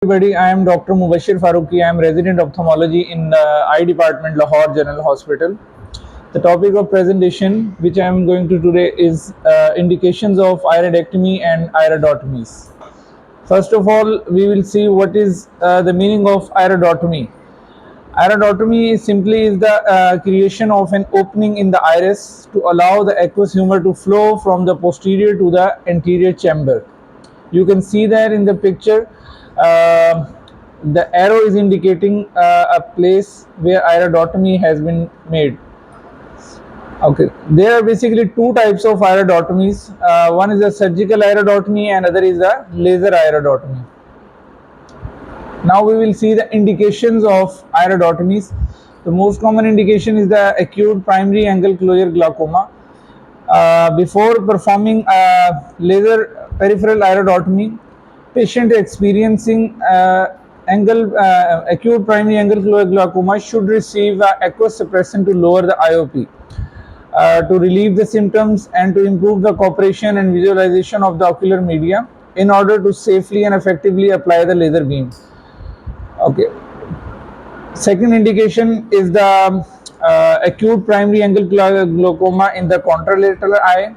Everybody, I am Dr. Mubashir Farooqi. I am resident ophthalmology in eye department, Lahore General Hospital. The topic of presentation which I am going to today is indications of iridectomy and iridotomies. First of all, we will see what is the meaning of iridotomy. Iridotomy simply is the creation of an opening in the iris to allow the aqueous humor to flow from the posterior to the anterior chamber. You can see that in the picture. The arrow is indicating a place where iridotomy has been made. Okay, there are basically two types of iridotomies. One is a surgical iridotomy and other is a laser iridotomy. Now we will see the indications of iridotomies. The most common indication is the acute primary angle closure glaucoma. Before performing laser peripheral iridotomy, patient experiencing acute primary angle closure glaucoma should receive aqueous suppression to lower the IOP, to relieve the symptoms and to improve the cooperation and visualization of the ocular media in order to safely and effectively apply the laser beam. Okay. Second indication is the acute primary angle glaucoma in the contralateral eye,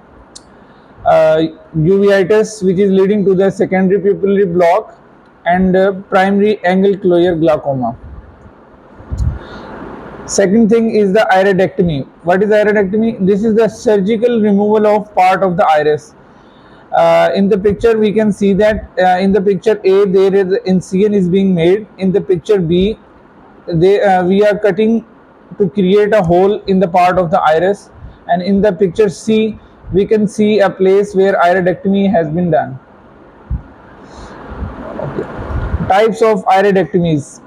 uveitis, which is leading to the secondary pupillary block, and primary angle closure glaucoma. Second thing is the iridectomy. What is iridectomy? This is the surgical removal of part of the iris. In the picture we can see that in the picture A there is incision is being made. In the picture B we are cutting to create a hole in the part of the iris, and in the picture C we can see a place where iridectomy has been done. Okay. Types of iridectomies.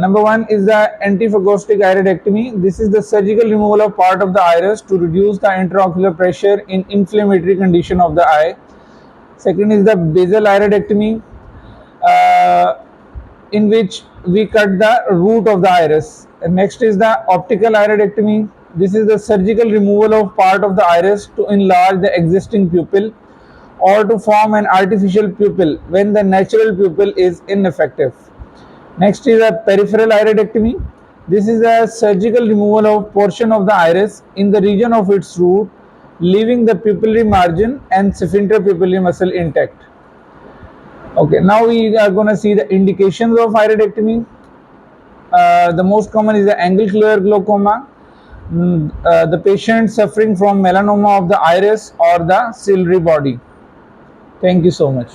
Number one is the antiphagostic iridectomy. This is the surgical removal of part of the iris to reduce the intraocular pressure in inflammatory condition of the eye. Second is the basal iridectomy, in which we cut the root of the iris. And next is the optical iridectomy. This is the surgical removal of part of the iris to enlarge the existing pupil or to form an artificial pupil when the natural pupil is ineffective. Next is a peripheral iridectomy. This is a surgical removal of portion of the iris in the region of its root, leaving the pupillary margin and sphincter pupillary muscle intact. Okay, now we are going to see the indications of iridectomy. The most common is the angle closure glaucoma. The patient suffering from melanoma of the iris or the ciliary body. Thank you so much.